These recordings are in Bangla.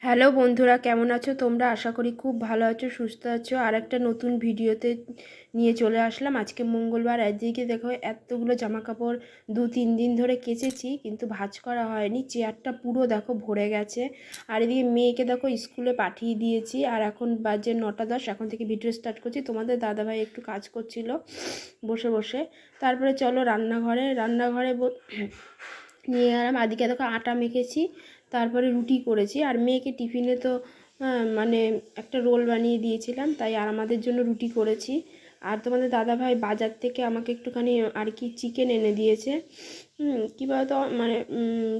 হ্যালো বন্ধুরা, কেমন আছো তোমরা? আশা করি খুব ভালো আছো, সুস্থ আছো। আর একটা নতুন ভিডিওতে নিয়ে চলে আসলাম। আজকে মঙ্গলবার। একদিকে দেখো এতগুলো জামা কাপড় 2-3 দিন ধরে কেচেছি, কিন্তু ভাঁজ করা হয়নি। চেয়ারটা পুরো দেখো ভরে গেছে। আর এদিকে মেয়েকে দেখো স্কুলে পাঠিয়ে দিয়েছি। আর এখন বাজে 9:10। এখন থেকে ভিডিও স্টার্ট করছি। তোমাদের দাদাভাই একটু কাজ করছিল বসে বসে। তারপরে চলো রান্নাঘরে নিয়ে গেলাম। আদিকে দেখো আটা মেখেছি, তারপরে রুটি করেছি। আর মেয়েকে টিফিনে তো মানে একটা রোল বানিয়ে দিয়েছিলাম, তাই আর আমাদের জন্য রুটি করেছি। আর তোমাদের দাদাভাই বাজার থেকে আমাকে একটুখানি আর কি চিকেন এনে দিয়েছে। কী বলতো, মানে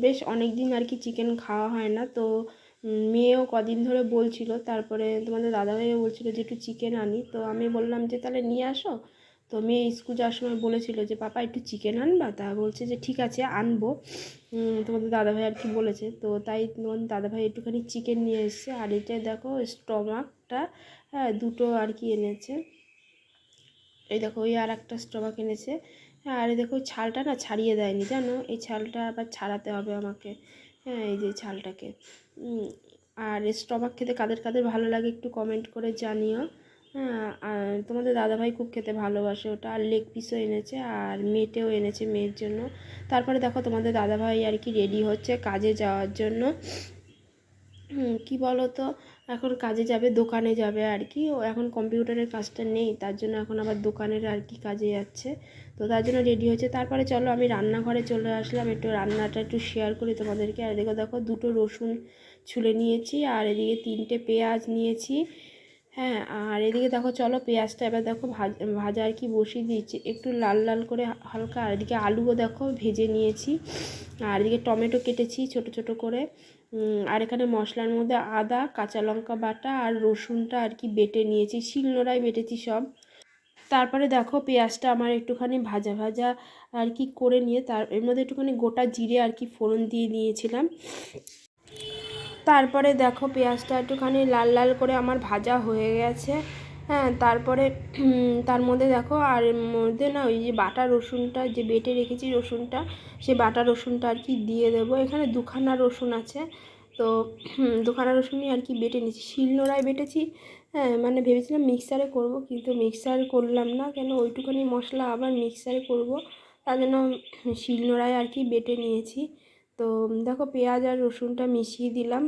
বেশ অনেক দিন আর কি চিকেন খাওয়া হয় না। তো মেয়েও কদিন ধরে বলছিল, তারপরে তোমাদের দাদাভাইও বলছিল যে একটু চিকেন আনি। তো আমি বললাম যে তাহলে নিয়ে আসো। তো মেয়ে স্কুল যাওয়ার সময় বলেছিল যে পাপা একটু চিকেন আনবা, তা বলছে যে ঠিক আছে আনবো। তোমাদের দাদাভাই আর কি বলেছে, তো তাই তোমাদের দাদাভাই একটুখানি চিকেন নিয়ে এসেছে। আর এটা দেখো স্টমাকটা, হ্যাঁ, দুটো আর কি এনেছে। এই দেখো ওই আর একটা স্টমাক এনেছে। হ্যাঁ, আর এই দেখো ছালটা না ছাড়িয়ে দেয়নি, জানো, এই ছালটা আবার ছাড়াতে হবে আমাকে। হ্যাঁ, এই যে ছালটাকে। আর স্টমাক খেতে কাদের কাদের ভালো লাগে একটু কমেন্ট করে জানিও। হ্যাঁ, আর তোমাদের দাদাভাই খুব খেতে ভালোবাসে ওটা। আর লেগ পিসও এনেছে, আর মেটেও এনেছে মেয়ের জন্য। তারপরে দেখো তোমাদের দাদাভাই আর কি রেডি হচ্ছে কাজে যাওয়ার জন্য। কী বলো তো, এখন কাজে যাবে, দোকানে যাবে আর কি। ও এখন কম্পিউটারের কাজটা নেই, তার জন্য এখন আবার দোকানের আর কি কাজে যাচ্ছে। তো তার জন্য রেডি হয়েছে। তারপরে চলো আমি রান্নাঘরে চলে আসলাম, একটু রান্নাটা একটু শেয়ার করি তোমাদেরকে। আর এদিকে দেখো 2টো রসুন ছুলে নিয়েছি, আর এদিকে 3টে পেঁয়াজ নিয়েছি। হ্যাঁ, আর এদিকে দেখো চলো পেঁয়াজটা এবার দেখো ভাজা আর কি বসিয়ে দিয়েছি একটু লাল লাল করে হালকা। আর এদিকে আলুও দেখো ভেজে নিয়েছি। আর এদিকে টমেটো কেটেছি ছোট ছোট করে। আর এখানে মশলার মধ্যে আদা, কাঁচা লঙ্কা বাটা আর রসুনটা আর কি বেটে নিয়েছি, শিলনোড়ায় বেটেছি সব। তারপরে দেখো পেঁয়াজটা আমার একটুখানি ভাজা ভাজা আর কি করে নিয়ে এর মধ্যে একটুখানি গোটা জিরে আর কি ফোড়ন দিয়ে নিয়েছিলাম। তারপরে দেখো পেঁয়াজটা একটুখানি লাল লাল করে আমার ভাজা হয়ে গেছে। হ্যাঁ, তারপরে তার মধ্যে দেখো, আর এর মধ্যে না ওই যে বাটা রসুনটা যে বেটে রেখেছি রসুনটা, সে বাটা রসুনটা আর কি দিয়ে দেবো। এখানে 2খানা রসুন আছে, তো 2খানা রসুনই আর কি বেটে নিচ্ছি, শিলনোড়ায় বেটেছি। হ্যাঁ, মানে ভেবেছিলাম মিক্সারে করব, কিন্তু মিক্সার করলাম না, কেন ওইটুখানি মশলা আবার মিক্সারে করব, তার জন্য শিলনোড়ায় আর কি বেটে নিয়েছি। তো দেখো পেঁয়াজ আর রসুনটা মিশিয়ে দিলাম।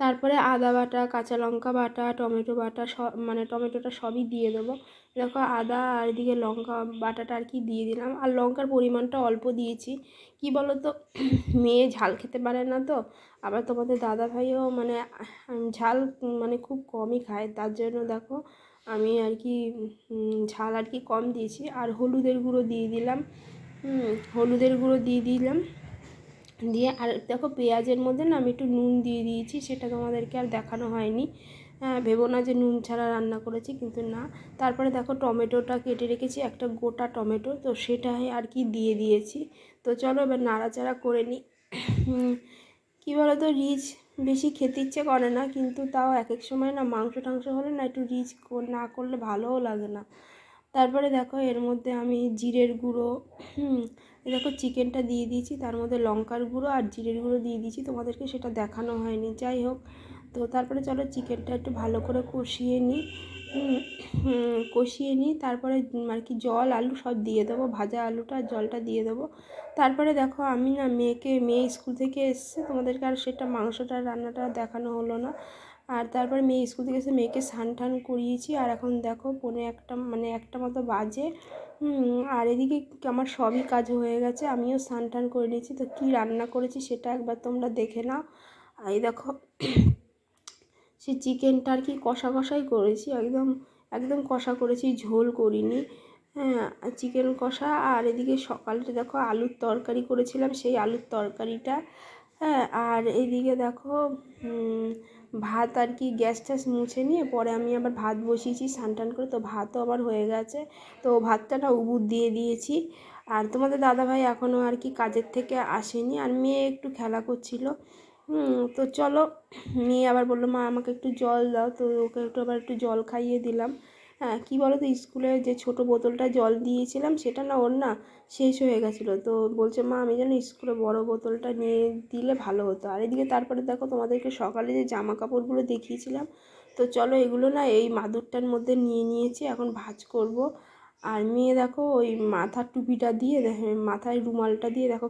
তারপরে আদা বাটা, কাঁচা লঙ্কা বাটা, টমেটো বাটা সব, মানে টমেটোটা সবই দিয়ে দেবো। দেখো আদা আর এদিকে লঙ্কা বাটাটা আর কি দিয়ে দিলাম। আর লঙ্কার পরিমাণটা অল্প দিয়েছি। কি বলো তো, মেয়ে ঝাল খেতে পারে না, তো আবার তোমাদের দাদাভাইও মানে ঝাল মানে খুব কমই খায়, তার জন্য দেখো আমি আর কি ঝাল আর কি কম দিয়েছি। আর হলুদের গুঁড়ো দিয়ে দিলাম। হলুদের গুঁড়ো দিয়ে দিলাম দিয়ে, আর দেখো পেঁয়াজের মধ্যে না আমি একটু নুন দিয়ে দিয়েছি, সেটা তোমাদেরকে আর দেখানো হয়নি। ভেবো না যে নুন ছাড়া রান্না করেছি, কিন্তু না। তারপরে দেখো টমেটোটা কেটে রেখেছি, একটা গোটা টমেটো, তো সেটাই আর কি দিয়ে দিয়েছি। তো চলো এবার নাড়াচাড়া করে নিই। কী বলো তো, রিচ বেশি খেতে ইচ্ছে করে না, কিন্তু তাও এক এক সময় না মাংস টাংস হলে না একটু রিচ না করলে ভালোও লাগে না। তারপরে দেখো এর মধ্যে আমি জিরের গুঁড়ো, দেখো চিকেনটা দিয়ে দিয়েছি, তার মধ্যে লঙ্কার গুঁড়ো আর জিরের গুঁড়ো দিয়ে দিয়েছি, তোমাদেরকে সেটা দেখানো হয়নি, যাই হোক। তো তারপরে চলো চিকেনটা একটু ভালো করে কষিয়ে নিই। তারপরে আর কি জল আলু সব দিয়ে দেবো, ভাজা আলুটা জলটা দিয়ে দেবো। তারপরে দেখো আমি না মেয়ে স্কুল থেকে এসছে, তোমাদেরকে আর সেটা মাংসটা রান্নাটা দেখানো হলো না। আর তারপরে মেয়ে স্কুল থেকে এসে মেয়েকে স্নান টান করিয়েছি। আর এখন দেখো 1:45 মানে 1টা মতো বাজে। আর এদিকে আমার সবই কাজ হয়ে গেছে, আমিও স্নান টান করে নিয়েছি। তো কী রান্না করেছি সেটা একবার তোমরা দেখে নাও। এই দেখো সেই চিকেনটা আর কি কষা কষাই করেছি, একদম একদম কষা করেছি, ঝোল করিনি। হ্যাঁ, চিকেন কষা। আর এদিকে সকালে দেখো আলুর তরকারি করেছিলাম, সেই আলুর তরকারিটা। হ্যাঁ, আর এইদিকে দেখো ভাত আর কি গ্যাস ট্যাস মুছে নিয়ে পরে আমি আবার ভাত বসিয়েছি স্নান টান করে, তো ভাতও আবার হয়ে গেছে। তো ভাতটা না উবুর দিয়ে দিয়েছি। আর তোমাদের দাদাভাই এখনও আর কি কাজের থেকে আসেনি, আর মেয়ে একটু খেলা করছিল। তো চলো, মেয়ে আবার বললো মা আমাকে একটু জল দাও, তো ওকে একটু আবার একটু জল খাইয়ে দিলাম। হ্যাঁ, কী বলো তো, স্কুলে যে ছোটো বোতলটা জল দিয়েছিলাম সেটা না ওর না শেষ হয়ে গেছিলো, তো বলছে মা আমি যেন স্কুলে বড় বোতলটা নিয়ে দিলে ভালো হতো। আর এদিকে তারপরে দেখো তোমাদেরকে সকালে যে জামা কাপড়গুলো দেখিয়েছিলাম, তো চলো এগুলো না এই মাদুরটার মধ্যে নিয়ে নিয়েছি, এখন ভাঁজ করব। আর মেয়ে দেখো ওই মাথার টুপিটা দিয়ে মাথায় রুমালটা দিয়ে দেখো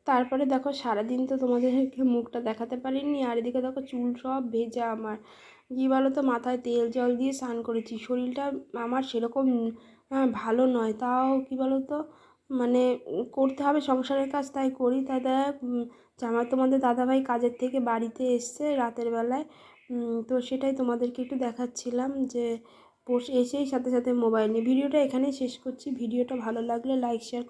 তারপরে দেখো সারাদিন তো তোমাদেরকে মুখটা দেখাতে পারিনি, আর এদিকে দেখো চুল সব ভেজা আমার। কী বলো তো, মাথায় তেল জল দিয়ে স্নান করেছি, শরীরটা আমার সেরকম ভালো নয়, তাও কী বলো তো মানে করতে হবে সংসারের কাজ, তাই করি। তাই দেখ তোমাদের দাদাভাই কাজের থেকে বাড়িতে এসছে রাতের বেলায়, তো সেটাই তোমাদেরকে একটু দেখাচ্ছিলাম যে এসেই সাথে সাথে মোবাইল নিয়ে। ভিডিওটা এখানেই শেষ করছি। ভিডিওটা ভালো লাগলে লাইক শেয়ার